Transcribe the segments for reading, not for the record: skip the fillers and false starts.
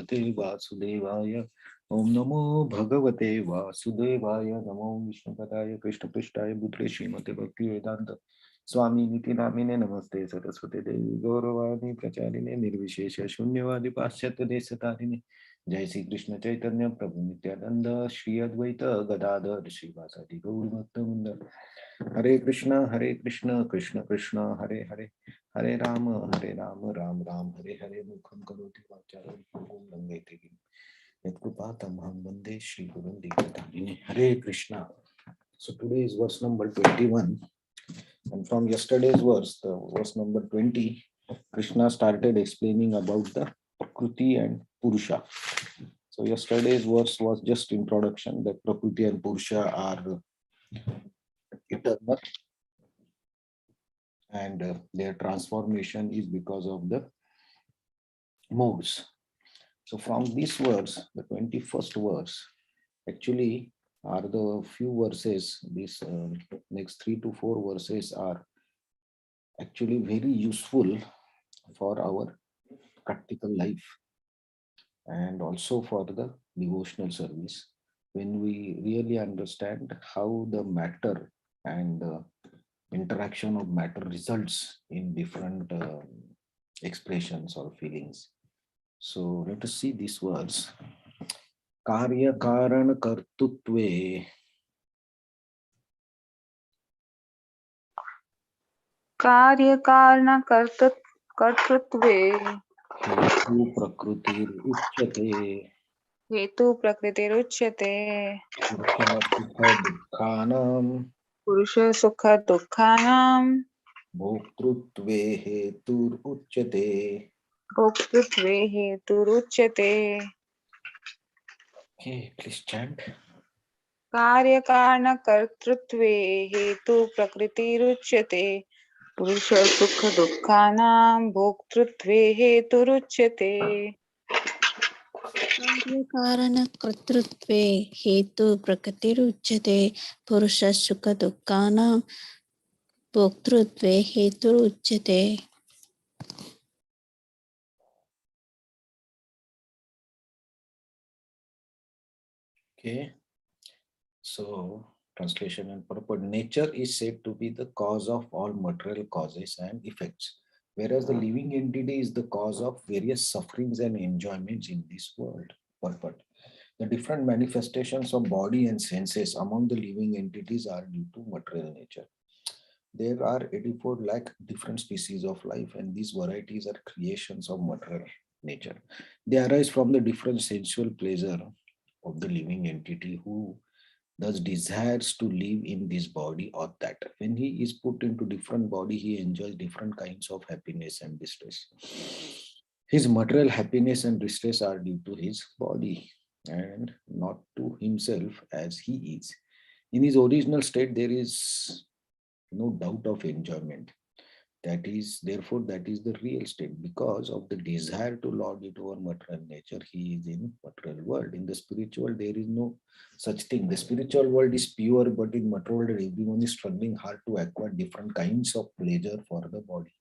Bhagavate Vasudevaya. Om Namo Bhagavate Vasudevaya. Namo Vishnu Padaya Krishna Prishtaya Bhutale Srimate Bhakti Vedanta Swami Niti Namine Namaste Saraswati Devi Gauravani Pracharine Nirvishesha Shunyavadi Paschatya Desatarine. Jai Sri Krishna Chaitanya Prabhu Nityananda Shri Advaita Gadadhar Srivasadi Gaur Bhakta Hare Krishna, Krishna Krishna, Hare Hare, Hare Rama, Ram Ram, Hare Hare, Mukham Karoti Vacharam, Purvam Langete Gim. Yatkupatam Ham Bande Shri Gurun Dikatani. Hare Krishna. So today is verse number 21. And from yesterday's verse, the verse number 20, Krishna started explaining about the Prakriti and Purusha. So yesterday's verse was just introduction that Prakriti and Purusha are eternal and their transformation is because of the modes. So from this verse, the 21st verse, actually are the few verses, these next 3 to 4 verses are actually very useful for our practical life and also for the devotional service. When we really understand how the matter and interaction of matter results in different expressions or feelings. So let us see these words. Karya Karana Kartutve. कार्य कारण कर्तृत्वे Hetu Prakrutir Uchyate. हेतु प्रकृतिरुच्यते Purusha Sukha Dukhanam. पुरुष सुख दुःखानां Bhoktrutve Hetur Uchyate. भोक्तृत्वे हेतुरुच्यते. Okay, please chant. कार्य कारण कर्तृत्वे हेतु प्रकृतिरुच्यते पुरुष सुख दुःखानां भोक्तृत्वे हेतुरुच्यते. कार्यकारणकर्तृत्वे हेतु प्रकृतिरुच्यते पुरुषसुखदुःखानां भोक्तृत्वे हेतुरुच्यते. Okay, so translation and purport. Nature is said to be the cause of all material causes and effects, whereas the living entity is the cause of various sufferings and enjoyments in this world. Purport. The different manifestations of body and senses among the living entities are due to material nature. There are 84 lakh different species of life, and these varieties are creations of material nature. They arise from the different sensual pleasure of the living entity who thus desires to live in this body or that. When he is put into different body, he enjoys different kinds of happiness and distress. His material happiness and distress are due to his body and not to himself as he is. In his original state, there is no doubt of enjoyment. That is, therefore, that is the real state. Because of the desire to lord it over material nature, he is in material world. In the spiritual, there is no such thing. The spiritual world is pure, but in material world, everyone is struggling hard to acquire different kinds of pleasure for the body.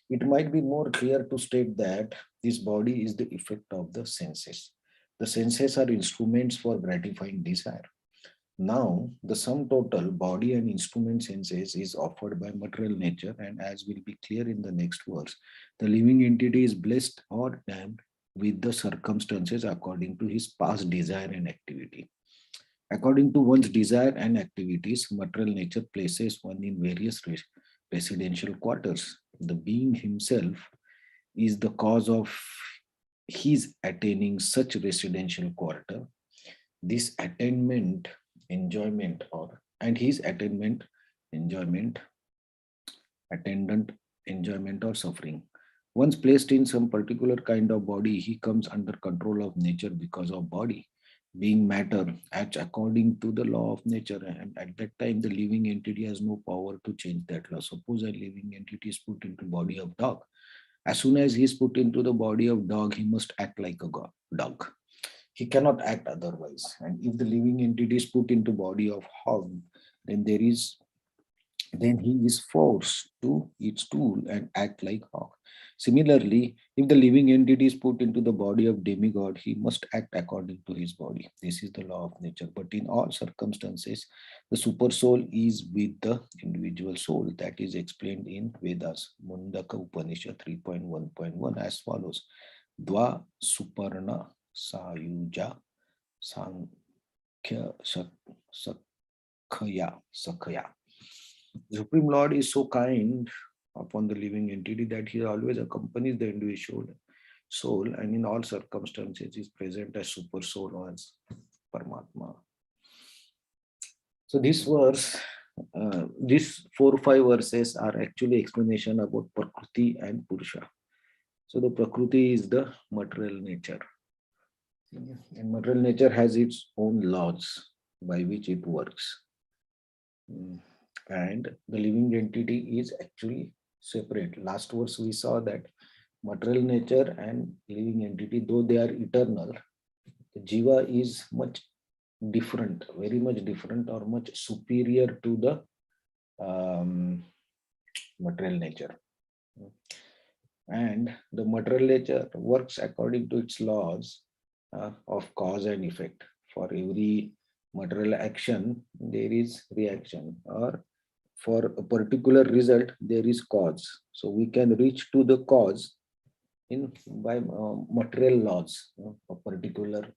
It might be more clear to state that this body is the effect of the senses. The senses are instruments for gratifying desire. Now, the sum total body and instrument senses is offered by material nature, and as will be clear in the next verse, the living entity is blessed or damned with the circumstances according to his past desire and activity. According to one's desire and activities, material nature places one in various residential quarters. The being himself is the cause of his attaining such residential quarter. This attainment enjoyment or and his attainment enjoyment attendant enjoyment or suffering. Once placed in some particular kind of body, he comes under control of nature because of body being matter acts according to the law of nature, and at that time the living entity has no power to change that law. Suppose a living entity is put into body of dog. As soon as he is put into the body of dog, he must act like a dog. He cannot act otherwise. And if the living entity is put into body of hog, then there is then he is forced to eat stool and act like hog. Similarly, if the living entity is put into the body of demigod, he must act according to his body. This is the law of nature. But in all circumstances, the super soul is with the individual soul. That is explained in Vedas, Mundaka Upanishad 3.1.1 as follows. Dva Suparna Sayuja Sankhya Sakhya. The Supreme Lord is so kind upon the living entity that he always accompanies the individual soul and in all circumstances is present as super soul or as Paramatma. So this verse, these 4 or 5 verses are actually explanation about Prakriti and Purusha. So the Prakriti is the material nature. And material nature has its own laws by which it works. And the living entity is actually separate. Last verse we saw that material nature and living entity, though they are eternal, the jiva is much different, very much different or much superior to the material nature. And the material nature works according to its laws of cause and effect. For every material action, there is reaction, or for a particular result, there is cause. So we can reach to the cause in by material laws of particular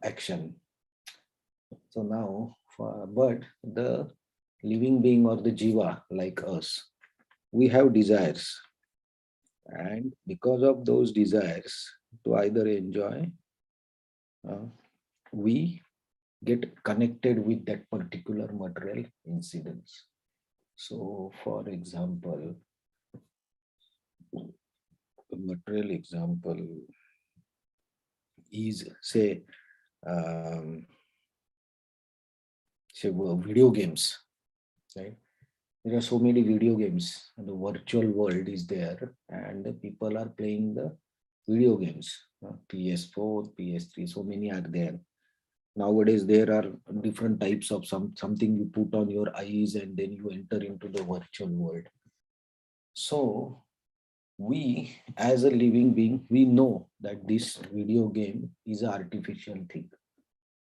action. So now, but the living being or the jiva like us, we have desires, and because of those desires, to either enjoy, we get connected with that particular material incidents. So, for example, a material example is say video games, right? There are so many video games, and the virtual world is there, and the people are playing the video games. PS4, PS3, so many are there. Nowadays, there are different types of something you put on your eyes, and then you enter into the virtual world. So we, as a living being, we know that this video game is an artificial thing.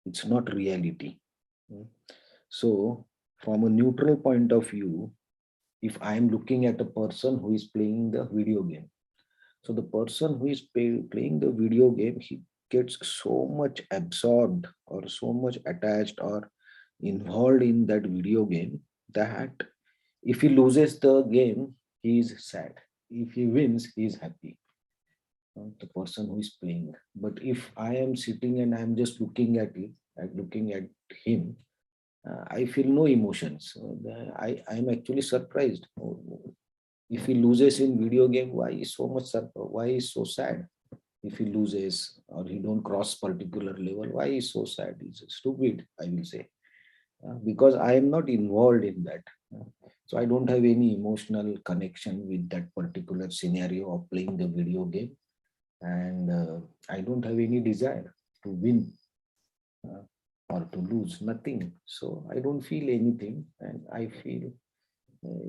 It's not reality. So, from a neutral point of view, if I am looking at a person who is playing the video game, so the person who is playing the video game, he gets so much absorbed or so much attached or involved in that video game that if he loses the game, he is sad. If he wins, he is happy. The person who is playing. But if I am sitting and I am just looking at it, looking at him, I feel no emotions. I am actually surprised. If he loses in video game, why is so much why is so sad? If he loses or he don't cross particular level, why is so sad? It's stupid, I will say, because I am not involved in that. So I don't have any emotional connection with that particular scenario of playing the video game, and I don't have any desire to win or to lose, nothing. So I don't feel anything, and I feel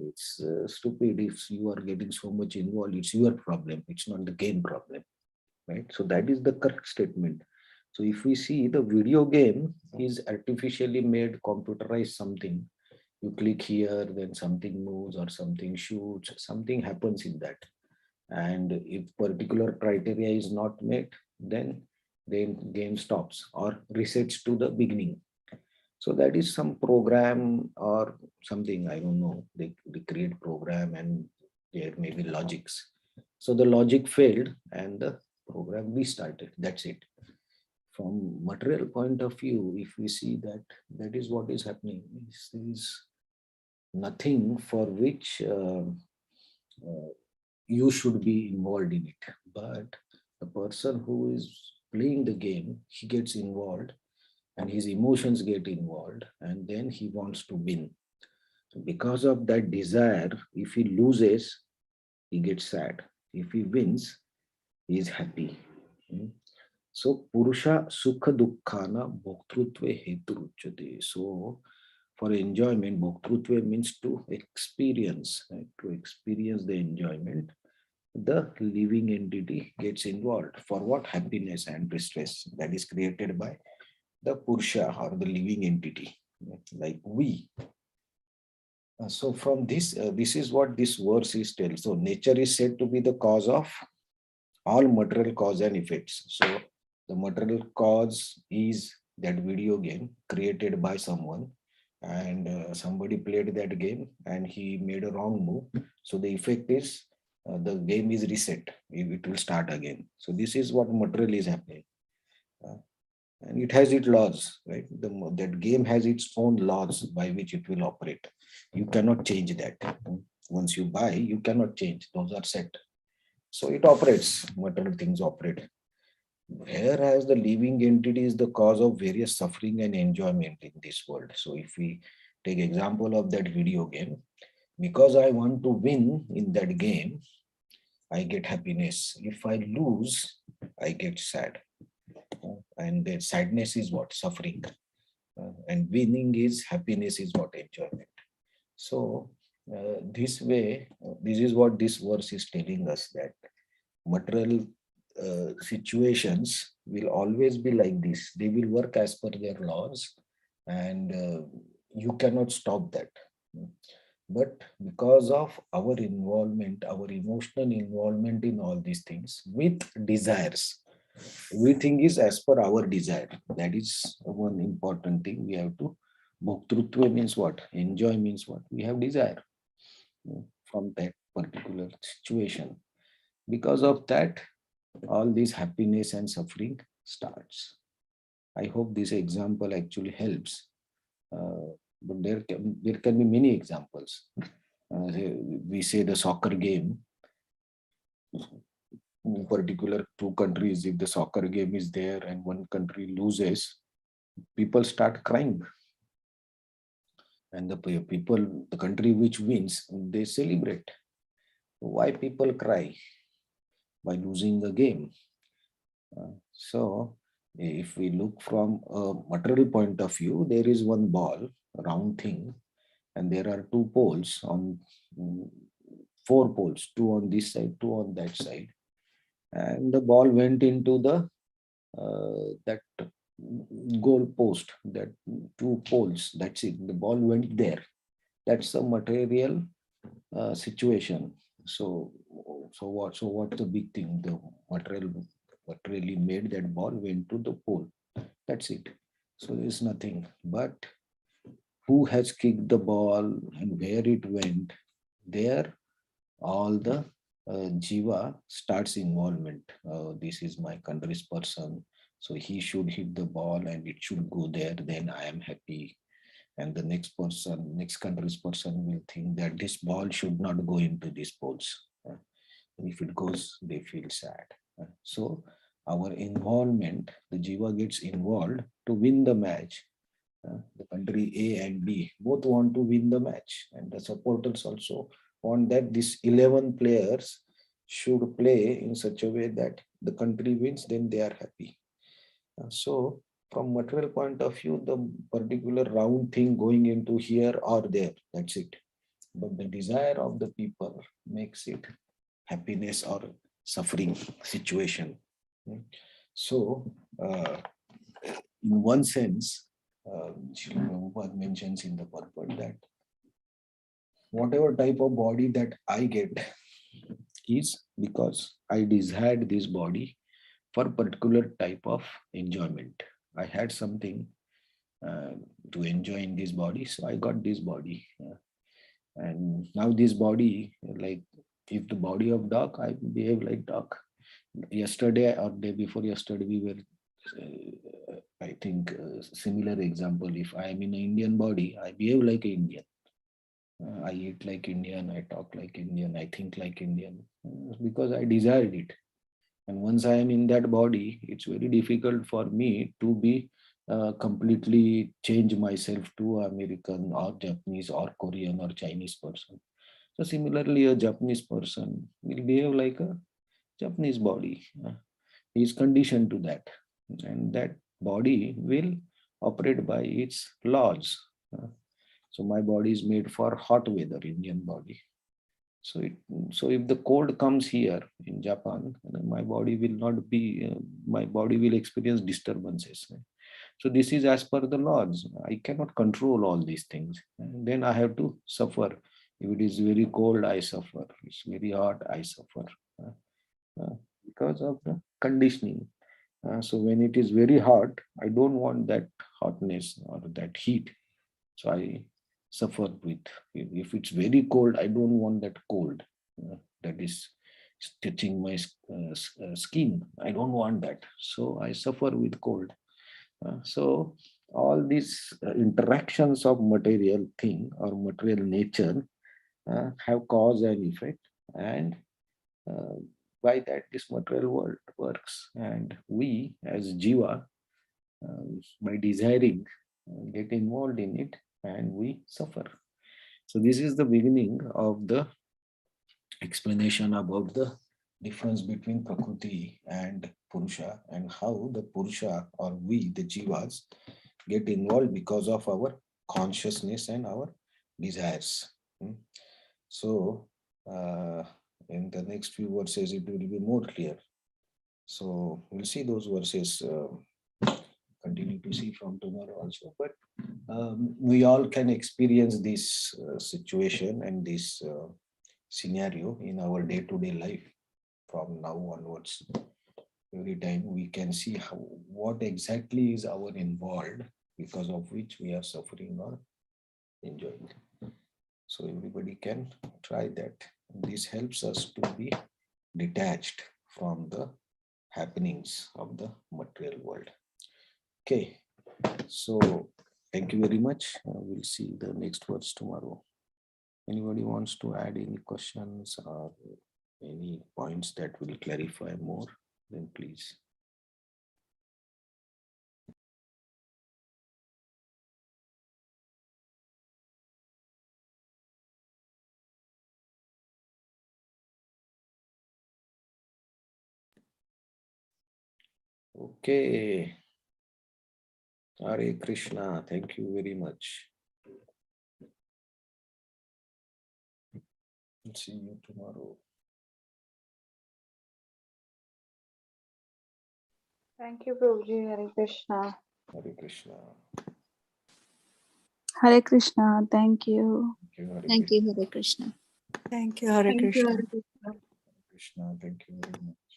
it's stupid if you are getting so much involved. It's your problem, it's not the game problem, right? So that is the correct statement. So if we see, the video game is artificially made, computerized something. You click here, then something moves or something shoots, something happens in that. And if particular criteria is not met, then the game stops or resets to the beginning. So that is some program or something, I don't know. They create program and there may be logics. So the logic failed and the program restarted. That's it. From material point of view, if we see that, that is what is happening. This is nothing for which you should be involved in it. But the person who is playing the game, he gets involved and his emotions get involved, and then he wants to win. So because of that desire, if he loses, he gets sad. If he wins, he is happy. So Purusha Sukha Dukkhana Bhoktrutve Hetu Uchyate. So for enjoyment, bhoktrutva means to experience, right? To experience the enjoyment, the living entity gets involved. For what? Happiness and distress that is created by the Purusha or the living entity, like we. So from this is what this verse is telling. So nature is said to be the cause of all material cause and effects. So the material cause is that video game created by someone, and somebody played that game and he made a wrong move. So the effect is the game is reset. It will start again. So this is what material is happening. Uh, and it has its laws, right? That game has its own laws by which it will operate. You cannot change that. Once you buy, you cannot change. Those are set. So it operates. Material things operate. Whereas the living entity is the cause of various suffering and enjoyment in this world. So if we take example of that video game, because I want to win in that game, I get happiness. If I lose, I get sad. And the sadness is what? Suffering. And winning is happiness is what? Enjoyment. So this way, this is what this verse is telling us, that material situations will always be like this. They will work as per their laws, and you cannot stop that. But because of our involvement, our emotional involvement in all these things with desires, everything is as per our desire. That is one important thing we have to. Bhoktrutva means what? Enjoy means what? We have desire from that particular situation. Because of that, all this happiness and suffering starts. I hope this example actually helps. But there can be many examples. We say the soccer game, in particular two countries, if the soccer game is there and one country loses, people start crying. And the country which wins, they celebrate. Why people cry? By losing the game. So if we look from a material point of view, there is one ball, a round thing, and there are two poles on four poles, two on this side, two on that side. And the ball went into the that goal post, that two poles. That's it. The ball went there. That's a material situation. So what's the big thing? The materially made that ball went to the pole. That's it. So there's nothing. But who has kicked the ball and where it went? There, all the jiva starts involvement. This is my country's person, so he should hit the ball and it should go there. Then I am happy. And the next country's person will think that this ball should not go into these poles. If it goes, they feel sad. So our involvement, the jiva gets involved to win the match. The country A and B both want to win the match, and the supporters also want that these 11 players should play in such a way that the country wins, then they are happy. So from material point of view, the particular round thing going into here or there, that's it. But the desire of the people makes it happiness or suffering situation. So in one sense, Sri Prabhupada mentions in the purport that whatever type of body that I get is because I desired this body for particular type of enjoyment. I had something to enjoy in this body, so I got this body. And now this body, like if the body of dog, I behave like dog. Yesterday or day before yesterday, we were, I think, similar example. If I am in an Indian body, I behave like an Indian. I eat like Indian, I talk like Indian, I think like Indian, because I desired it. And once I am in that body, it's very difficult for me to be completely change myself to American or Japanese or Korean or Chinese person. So similarly, a Japanese person will behave like a Japanese body. He is conditioned to that, and that body will operate by its laws. So my body is made for hot weather, Indian body. So so if the cold comes here in Japan, my body will not be, my body will experience disturbances. So this is as per the laws. I cannot control all these things. And then I have to suffer. If it is very cold, I suffer. It's very hot, I suffer. Uh, because of the conditioning. So when it is very hot, I don't want that hotness or that heat. So I suffer with. If it's very cold, I don't want that cold that is touching my skin. I don't want that. So I suffer with cold. So all these interactions of material thing or material nature have cause and effect, and uh, by that this material world works, and we as jiva, by desiring, get involved in it, and we suffer. So this is the beginning of the explanation about the difference between Prakriti and Purusha, and how the Purusha, or we, the Jivas, get involved because of our consciousness and our desires. Hmm. So, in the next few verses, it will be more clear. So, we'll see those verses, continue to see from tomorrow also. But we all can experience this situation and this scenario in our day-to-day life from now onwards. Every time we can see how, what exactly is our involved, because of which we are suffering or enjoying. So everybody can try that. This helps us to be detached from the happenings of the material world. Okay, so thank you very much. We'll see the next words tomorrow. Anybody wants to add any questions or any points that will clarify more, then please. Okay. Hare Krishna. Thank you very much. See you tomorrow. Thank you, Prabhuji. Hare Krishna. Hare Krishna. Hare Krishna. Thank you. Thank you, Hare Thank you, Hare Krishna. Thank you, Hare Thank you, Krishna. Hare Krishna. Krishna. Thank you very much.